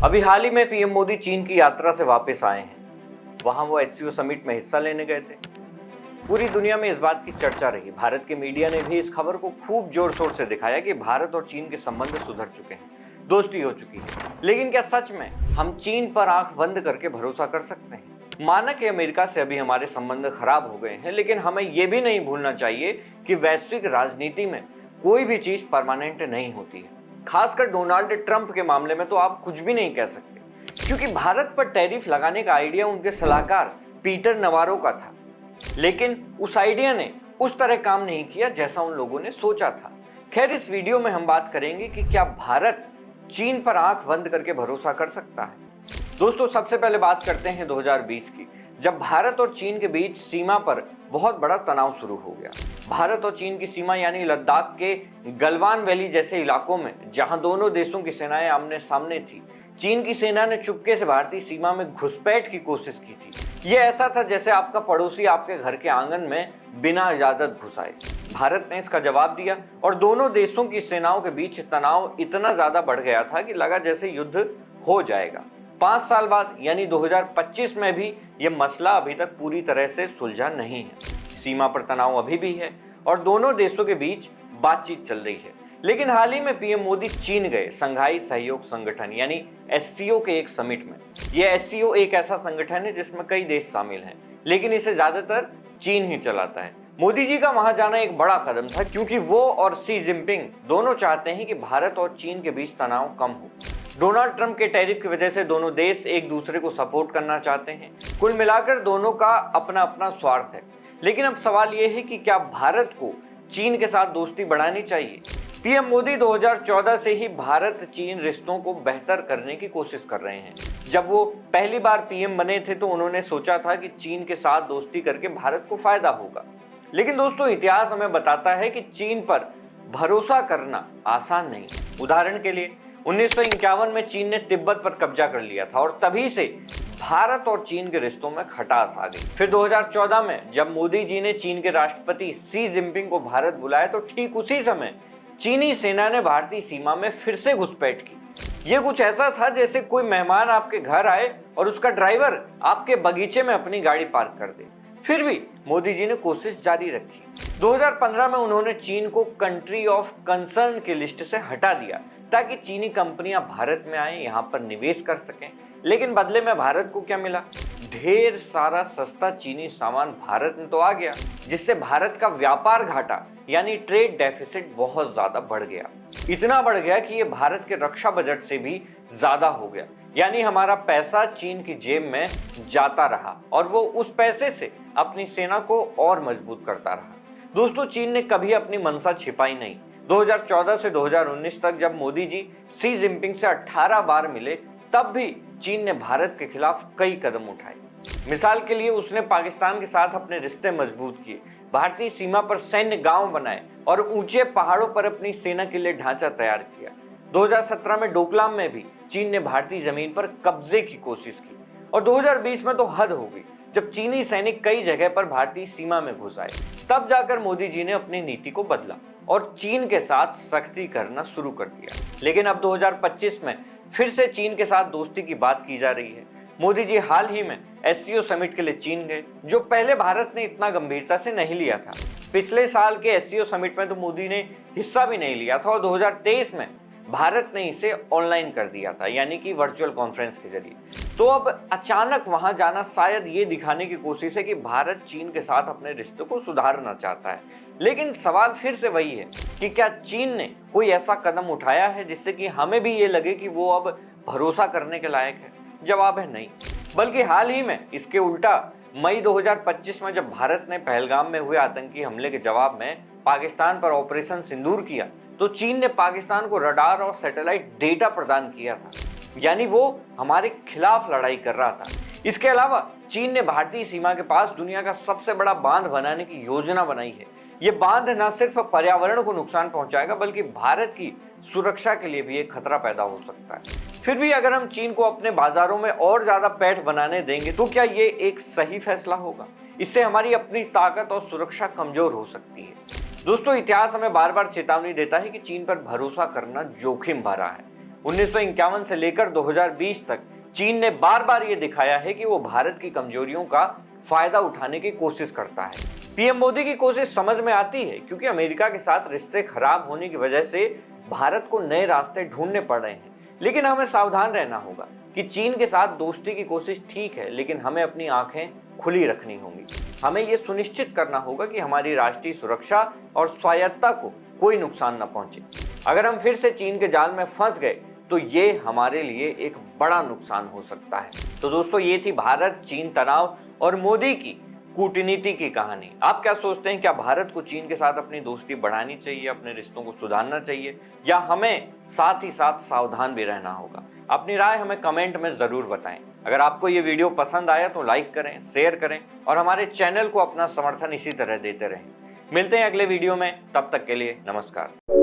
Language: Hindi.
अभी हाल ही में पीएम मोदी चीन की यात्रा से वापस आए हैं। वहां वो एससीओ समिट में हिस्सा लेने गए थे। पूरी दुनिया में इस बात की चर्चा रही। भारत के मीडिया ने भी इस खबर को खूब जोर शोर से दिखाया कि भारत और चीन के संबंध सुधर चुके हैं, दोस्ती हो चुकी है। लेकिन क्या सच में हम चीन पर आंख बंद करके भरोसा कर सकते हैं? माना कि अमेरिका से अभी हमारे संबंध खराब हो गए हैं, लेकिन हमें यह भी नहीं भूलना चाहिए कि वैश्विक राजनीति में कोई भी चीज परमानेंट नहीं होती है। खासकर डोनाल्ड ट्रंप के मामले में तो आप कुछ भी नहीं कह सकते, क्योंकि भारत पर टैरिफ लगाने का आइडिया उनके सलाहकार पीटर नवारो का था। लेकिन उस आइडिया ने उस तरह काम नहीं किया जैसा उन लोगों ने सोचा था। खैर, इस वीडियो में हम बात करेंगे कि क्या भारत चीन पर आंख बंद करके भरोसा कर सकता है। दोस्तों, सबसे पहले बात करते हैं 2020 की, जब भारत और चीन के बीच सीमा पर बहुत बड़ा तनाव शुरू हो गया। भारत और चीन की सीमा यानी लद्दाख के गलवान वैली जैसे इलाकों में, जहां दोनों देशों की सेनाएं आमने सामने थी, चीन की सेना ने चुपके से भारतीय सीमा में घुसपैठ की कोशिश की थी। यह ऐसा था जैसे आपका पड़ोसी आपके घर के आंगन में बिना इजाजत घुस आए। भारत ने इसका जवाब दिया और दोनों देशों की सेनाओं के बीच तनाव इतना ज्यादा बढ़ गया था कि लगा जैसे युद्ध हो जाएगा। 5 साल बाद यानी 2025 में भी यह मसला अभी तक पूरी तरह से सुलझा नहीं है। सीमा पर तनाव अभी भी है और दोनों देशों के बीच बातचीत चल रही है। लेकिन हाल ही में पीएम मोदी चीन गए संघाई सहयोग संगठन यानी एससीओ के एक समिट में। यह एससीओ एक ऐसा संगठन है जिसमें कई देश शामिल हैं, लेकिन इसे ज्यादातर चीन ही चलाता है। मोदी जी का वहां जाना एक बड़ा कदम था, क्योंकि वो और शी जिनपिंग दोनों चाहते हैं कि भारत और चीन के बीच तनाव कम हो। डोनाल्ड ट्रंप के टैरिफ की वजह से दोनों देश एक दूसरे को सपोर्ट करना चाहते हैं। कुल मिलाकर दोनों का अपना अपना स्वार्थ है। लेकिन अब सवाल यह है कि क्या भारत को चीन के साथ दोस्ती बढ़ानी चाहिए? पीएम मोदी 2014 से ही भारत चीन रिश्तों को बेहतर करने की कोशिश कर रहे हैं। जब वो पहली बार पीएम बने थे तो उन्होंने सोचा था कि चीन के साथ दोस्ती करके भारत को फायदा होगा। लेकिन दोस्तों, इतिहास हमें बताता है कि चीन पर भरोसा करना आसान नहीं। उदाहरण के लिए 1951 में चीन ने तिब्बत पर कब्जा कर लिया था और तभी से भारत और चीन के रिश्तों में खटास आ गई। फिर 2014 में जब मोदी जी ने चीन के राष्ट्रपति शी जिनपिंग को भारत बुलाया तो ठीक उसी समय चीनी सेना ने भारतीय सीमा में फिर से घुसपैठ की। यह कुछ ऐसा था जैसे कोई मेहमान आपके घर आए और उसका ड्राइवर आपके बगीचे में अपनी गाड़ी पार्क कर दे। फिर भी मोदी जी ने कोशिश जारी रखी। 2015 में उन्होंने चीन को कंट्री ऑफ कंसर्न की लिस्ट से हटा दिया ताकि चीनी कंपनियां भारत में आए, यहां पर निवेश कर सकें। लेकिन बदले में भारत को क्या मिला? ढेर सारा सस्ता चीनी सामान भारत में तो आ गया, जिससे भारत का व्यापार घाटा यानी ट्रेड डेफिसिट बहुत ज्यादा बढ़ गया। इतना बढ़ गया कि ये भारत के रक्षा बजट से भी ज्यादा हो गया। यानी हमारा पैसा चीन की जेब में जाता रहा और वो उस पैसे से अपनी सेना को और मजबूत करता रहा। दोस्तों, चीन ने कभी अपनी मंशा छिपाई नहीं। 2014 से 2019 तक जब मोदी जी शी जिनपिंग से 18 बार मिले, तब भी चीन ने भारत के खिलाफ कई कदम उठाए। मिसाल के लिए उसने पाकिस्तान के साथ अपने रिश्ते मजबूत किए, भारतीय सीमा पर सैन्य गांव बनाए और ऊंचे पहाड़ों पर अपनी सेना के लिए ढांचा तैयार किया। 2017 में डोकलाम में भी चीन ने भारतीय जमीन पर कब्जे की कोशिश की और 2020 में तो हद हो गई जब चीनी सैनिक कई जगह पर भारतीय सीमा में घुस आए। तब जाकर मोदी जी ने अपनी नीति को बदला और चीन के साथ सख्ती करना शुरू कर दिया। लेकिन अब 2025 में फिर से चीन के साथ दोस्ती की बात की जा रही है। मोदी जी हाल ही में एससीओ समिट के लिए चीन गए, जो पहले भारत ने इतना गंभीरता से नहीं लिया था। पिछले साल के एससीओ समिट में तो मोदी ने हिस्सा भी नहीं लिया था और 2023 में भारत ने इसे ऑनलाइन कर दिया था, यानी कि वर्चुअल कॉन्फ्रेंस के जरिए। तो अब अचानक वहां जाना शायद ये दिखाने की कोशिश है कि भारत चीन के साथ अपने रिश्ते को सुधारना चाहता है। लेकिन सवाल फिर से वही है कि क्या चीन ने कोई ऐसा कदम उठाया है जिससे कि हमें भी ये लगे कि वो अब भरोसा करने के लायक है? जवाब है नहीं। बल्कि हाल ही में इसके उल्टा मई 2025 में जब भारत ने पहलगाम में हुए आतंकी हमले के जवाब में पाकिस्तान पर ऑपरेशन सिंदूर किया, तो चीन ने पाकिस्तान को रडार और सैटेलाइट डेटा प्रदान किया था। यानी वो हमारे खिलाफ लड़ाई कर रहा था। इसके अलावा चीन ने भारतीय सीमा के पास दुनिया का सबसे बड़ा बांध बनाने की योजना बनाई है। ये बांध न सिर्फ पर्यावरण को नुकसान पहुंचाएगा बल्कि भारत की सुरक्षा के लिए भी एक खतरा पैदा हो सकता है। फिर भी अगर हम चीन को अपने बाजारों में और ज्यादा पैठ बनाने देंगे तो क्या ये एक सही फैसला होगा? इससे हमारी अपनी ताकत और सुरक्षा कमजोर हो सकती है। दोस्तों, इतिहास हमें बार बार चेतावनी देता है कि चीन पर भरोसा करना जोखिम भरा है। 1951 से लेकर 2020 तक चीन ने बार बार ये दिखाया है कि वो भारत की कमजोरियों का फायदा उठाने की कोशिश करता है। पीएम मोदी की कोशिश समझ में आती है क्योंकि अमेरिका के साथ रिश्ते खराब होने की वजह से भारत को नए रास्ते ढूंढने पड़ रहे हैं। लेकिन हमें सावधान रहना होगा कि चीन के साथ दोस्ती की कोशिश ठीक है, लेकिन हमें अपनी आंखें खुली रखनी होंगी। हमें यह सुनिश्चित करना होगा कि हमारी राष्ट्रीय सुरक्षा और स्वायत्तता को कोई नुकसान न पहुंचे। अगर हम फिर से चीन के जाल में फंस गए तो ये हमारे लिए एक बड़ा नुकसान हो सकता है। तो दोस्तों, ये थी भारत चीन तनाव और मोदी की कूटनीति की कहानी। आप क्या सोचते हैं, क्या भारत को चीन के साथ अपनी दोस्ती बढ़ानी चाहिए, अपने रिश्तों को सुधारना चाहिए, या हमें साथ ही साथ सावधान भी रहना होगा? अपनी राय हमें कमेंट में जरूर बताएं। अगर आपको ये वीडियो पसंद आया तो लाइक करें, शेयर करें और हमारे चैनल को अपना समर्थन इसी तरह देते रहें। मिलते हैं अगले वीडियो में, तब तक के लिए नमस्कार।